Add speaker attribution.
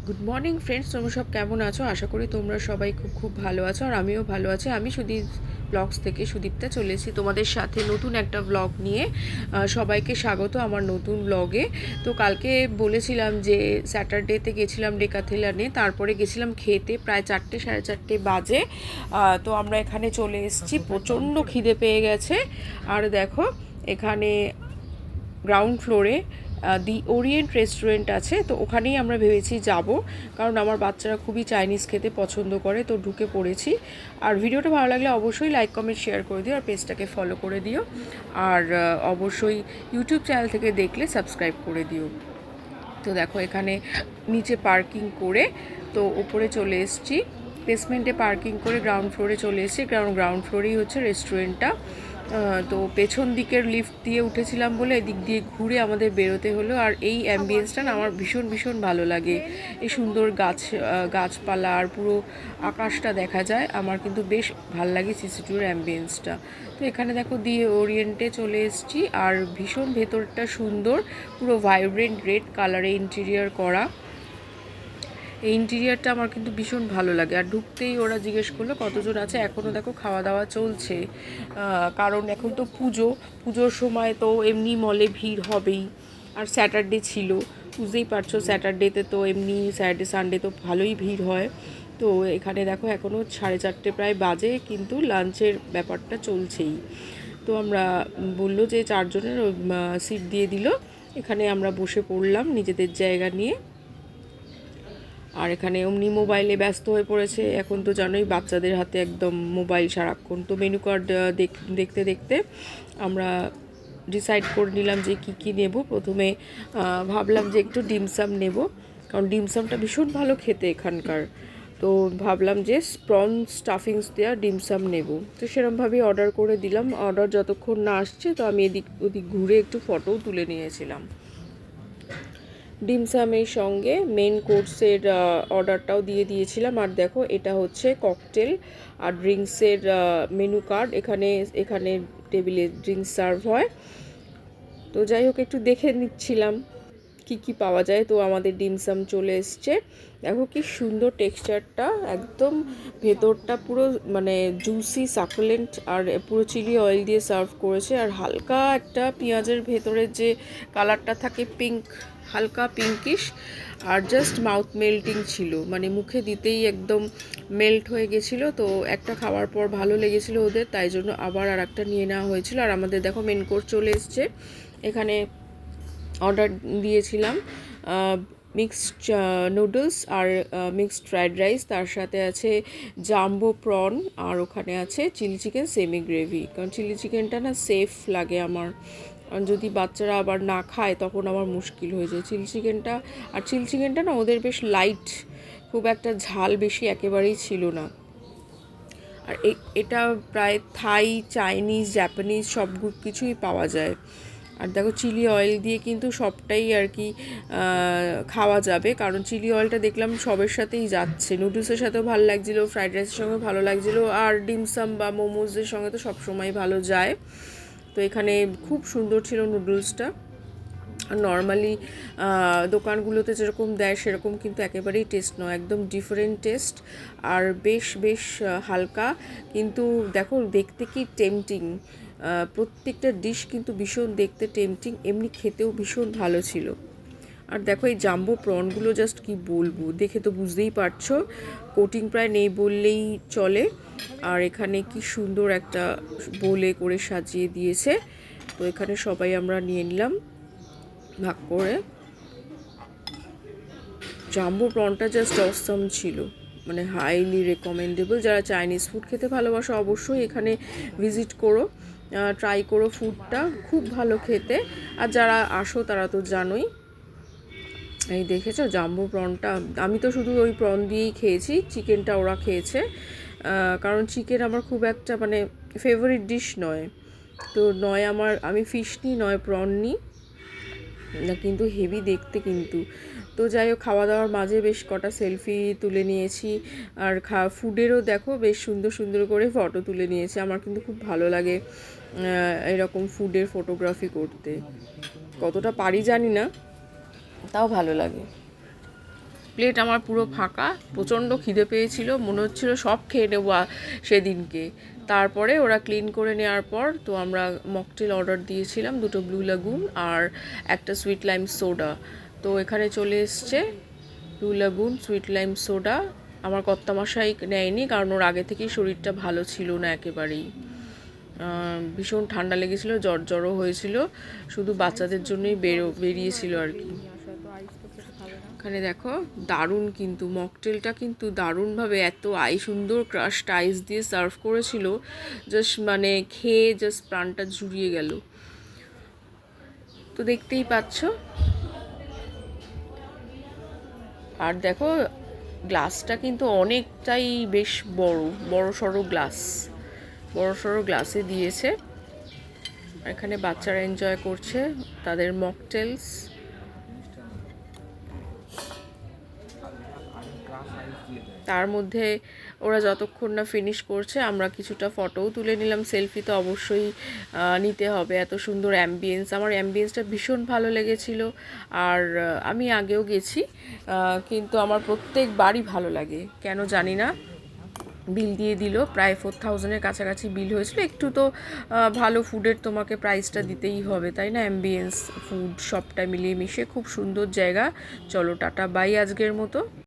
Speaker 1: Good morning friends, তোমরা সব কেমন আছো? আশা করি তোমরা সবাই খুব খুব ভালো আছো, আর আমিও ভালো আছি। আমি সুদীপ ব্লগস থেকে সুদীপ্তা চলে এসেছি তোমাদের সাথে নতুন একটা ব্লগ নিয়ে। সবাইকে স্বাগত আমার নতুন ব্লগে। তো কালকে বলেছিলাম যে স্যাটারডেতে গেছিলাম ডেকাথেলানে, তারপরে গেছিলাম খেতে, প্রায় 4টে সাড়ে 4টে বাজে। তো আমরা এখানে চলে এসেছি, প্রচণ্ড খিদে পেয়ে গেছে। আর দেখো এখানে গ্রাউন্ড ফ্লোরে দি ওরিয়েন্ট রেস্টুরেন্ট আছে, তো ওখানেই আমরা ভেবেছি যাব, কারণ আমার বাচ্চারা খুবই চাইনিজ খেতে পছন্দ করে। তো ঢুকে পড়েছি। আর ভিডিওটা ভালো লাগলে অবশ্যই লাইক কমেন্ট শেয়ার করে দিও, আর পেজটাকে ফলো করে দিও, আর অবশ্যই ইউটিউব চ্যানেল থেকে দেখলে সাবস্ক্রাইব করে দিও। তো দেখো এখানে নিচে পার্কিং করে তো উপরে চলে এসেছি, বেসমেন্টে পার্কিং করে গ্রাউন্ড ফ্লোরে চলে এসেছি। গ্রাউন্ড ফ্লোরেই হচ্ছে রেস্টুরেন্টটা। তো পেছন দিকের লিফট দিয়ে উঠেছিলাম বলে এদিক দিয়ে ঘুরে আমাদের বেরোতে হলো। আর এই অ্যাম্বিয়েন্সটা না আমার ভীষণ ভীষণ ভালো লাগে। এই সুন্দর গাছপালা আর পুরো আকাশটা দেখা যায়, আমার কিন্তু বেশ ভালো লাগে সিসি2-এর অ্যাম্বিয়েন্সটা। তো এখানে দেখো দি ওরিয়েন্টে চলে এসেছি, আর ভীষণ ভেতরটা সুন্দর, পুরো ভাইব্রেন্ট রেড কালারে ইন্টেরিয়ার করা। এই ইন্টেরিয়ারটা আমার কিন্তু ভীষণ ভালো লাগে। আর ঢুকতেই ওরা জিজ্ঞেস করলো কতজন আছে। এখনও দেখো খাওয়া দাওয়া চলছে, কারণ এখন তো পুজোর সময় তো এমনি মলে ভিড় হবেই। আর স্যাটারডে ছিল, বুঝতেই পারছো, স্যাটারডেতে তো এমনি স্যাটারডে সানডে তো ভালোই ভিড় হয়। তো এখানে দেখো এখনও 4:30 প্রায় বাজে, কিন্তু লাঞ্চের ব্যাপারটা চলছেই। তো আমরা বললো যে 4জনের সিট দিয়ে দিল, এখানে আমরা বসে পড়লাম নিজেদের জায়গা নিয়ে। আর এখানে অমনি মোবাইলে ব্যস্ত হয়ে পড়েছে, এখন তো জানোই বাচ্চাদের হাতে একদম মোবাইল সারাক্ষণ। তো মেনু কার্ড দেখতে দেখতে আমরা ডিসাইড করে নিলাম যে কি নেব। প্রথমে ভাবলাম যে একটু ডিমসাম নেব, কারণ ডিমসামটা ভীষণ ভালো খেতে এখানকার। তো ভাবলাম যে প্রন স্টাফিংস দেওয়া ডিমসাম নেব, তো সেরকমভাবেই অর্ডার করে দিলাম। অর্ডার যতক্ষণ না আসছে তো আমি এদিক ওদিক ঘুরে একটু ফটোও তুলে নিয়েছিলাম। ডিমসামের সঙ্গে মেন কোর্সের অর্ডারটাও দিয়ে দিয়েছিলাম। আর দেখো এটা হচ্ছে ককটেল আর ড্রিঙ্কসের মেনু কার্ড। এখানে টেবিলে ড্রিঙ্কস সার্ভ হয়। তো যাই হোক একটু দেখে নিচ্ছিলাম কি পাওয়া যায়। তো আমাদের ডিমসাম চলে এসছে, দেখো কি সুন্দর টেক্সচারটা, একদম ভেতরটা পুরো মানে জুসি সাকুলেন্ট, আর পুরো চিলি অয়েল দিয়ে সার্ভ করেছে। আর হালকা একটা পেঁয়াজের ভেতরের যে কালারটা থাকে পিঙ্ক, হালকা পিঙ্কিশ, আর জাস্ট মাউথ মেল্টিং ছিল, মানে মুখে দিতেই একদম মেল্ট হয়ে গেছিলো। তো একটা খাওয়ার পর ভালো লেগেছিলো ওদের, তাই জন্য আবার আর একটা নিয়ে নেওয়া হয়েছিল। আর আমাদের দেখো মেন কোর্স চলে এসছে। এখানে অর্ডার দিয়েছিলাম মিক্সড নুডলস আর মিক্সড ফ্রায়েড রাইস, তার সাথে আছে জাম্বো প্রন, আর ওখানে আছে চিলি চিকেন সেমি গ্রেভি। কারণ চিলি চিকেনটা না সেফ লাগে আমার, যদি বাচ্চারা আবার না খায় তখন আমার মুশকিল হয়ে যায় চিলি চিকেনটা। আর চিলি চিকেনটা না ওদের বেশ লাইট, খুব একটা ঝাল বেশি একেবারেই ছিল না। আর এটা প্রায় থাই, চাইনিজ, জাপানিজ সব কিছুই পাওয়া যায়। আর দেখো চিলি অয়েল দিয়ে কিন্তু সবটাই আর কি খাওয়া যাবে, কারণ চিলি অয়েলটা দেখলাম সবের সাথেই যাচ্ছে। নুডলসের সাথেও ভালো লাগছিলো, ফ্রাইড রাইসের সঙ্গে ভালো লাগছিলো, আর ডিমসাম বা মোমোজের সঙ্গে তো সবসময় ভালো যায়। তো এখানে খুব সুন্দর ছিল নুডলসটা। নর্মালি দোকানগুলোতে যেরকম দেয় সেরকম কিন্তু একেবারেই টেস্ট নয়, একদম ডিফারেন্ট টেস্ট। আর বেশ বেশ হালকা, কিন্তু দেখো দেখতে কি টেম্পটিং, প্রত্যেকটা ডিশ কিন্তু ভীষণ দেখতে টেম্পটিং, এমনি খেতেও ভীষণ ভালো ছিল। আর দেখো এই জাম্বো প্রনগুলো জাস্ট কি বলবো, দেখে তো বুঝতেই পারছো কোটিং প্রায় নেই বললেই চলে। আর এখানে কি সুন্দর একটা বোলে করে সাজিয়ে দিয়েছে। তো এখানে সবাই আমরা নিয়ে নিলাম ভাগ করে। জাম্বো প্রনটা জাস্ট অসম ছিল, মানে হাইলি রেকমেন্ডেবল। যারা চাইনিজ ফুড খেতে ভালোবাসো অবশ্যই এখানে ভিজিট করো, ট্রাই করো, ফুডটা খুব ভালো খেতে। আর যারা আসো তারা তো জানোই। এই দেখেছো জাম্বো প্রনটা, আমি তো শুধু ওই প্রন দিয়েই খেয়েছি, চিকেনটা ওরা খেয়েছে। কারণ চিকেন আমার খুব একটা মানে ফেভারিট ডিশ নয়, তো নয় আমি ফিশ নিই নয় প্রন নিই না, কিন্তু হেভি দেখতে কিন্তু। তো যাই হোক খাওয়া দাওয়ার মাঝে বেশ কটা সেলফি তুলে নিয়েছি। আর ফুডেরও দেখো বেশ সুন্দর সুন্দর করে ফটো তুলে নিয়েছি। আমার কিন্তু খুব ভালো লাগে এরকম ফুডের ফটোগ্রাফি করতে, কতটা পারি জানি না, তাও ভালো লাগে। প্লেট আমার পুরো ফাঁকা, প্রচণ্ড খিদে পেয়েছিল, মনে হচ্ছিল সব খেয়ে নেবো সেদিনকে। তারপরে ওরা ক্লিন করে নেওয়ার পর তো আমরা মকটেল অর্ডার দিয়েছিলাম, 2টো ব্লু লাগুন আর একটা সুইট লাইম সোডা। তো এখানে চলে এসছে ব্লু লাগুন সুইট লাইম সোডা। আমার কর্তামশাই নেয়নি, কারণ ওর আগে থেকেই শরীরটা ভালো ছিল না একেবারেই, ভীষণ ঠান্ডা লেগেছিলো, জ্বরও হয়েছিল, শুধু বাচ্চাদের জন্যই বেরিয়েছিল আর কি। এখানে দেখো দারুণ, কিন্তু মকটেলটা কিন্তু দারুণভাবে এত সুন্দর ক্রাশড আইস দিয়ে সার্ভ করেছিল, জাস্ট মানে খেয়ে জাস্ট প্রাণটা জুড়িয়ে গেল। তো দেখতেই পাচ্ছ। আর দেখো গ্লাসটা কিন্তু অনেকটাই বেশ বড় সড়ো গ্লাসে দিয়েছে। এখানে বাচ্চারা এনজয় করছে তাদের মকটেলস। তার মধ্যে ওরা যতক্ষণ না ফিনিশ করছে আমরা কিছুটা ফটোও তুলে নিলাম। সেলফি তো অবশ্যই নিতে হবে, এত সুন্দর অ্যাম্বিয়েন্স, আমার অ্যাম্বিয়েন্সটা ভীষণ ভালো লেগেছিল। আর আমি আগেও গেছি, কিন্তু আমার প্রত্যেকবারই ভালো লাগে, কেন জানি না। বিল দিয়ে দিল, প্রায় 4000-এর কাছাকাছি বিল হয়েছিল। একটু তো ভালো ফুডের তোমাকে প্রাইসটা দিতেই হবে, তাই না? অ্যাম্বিয়েন্স, ফুড সবটা মিলিয়ে মিশে খুব সুন্দর জায়গা। চলো টাটা বাই আজকের মতো।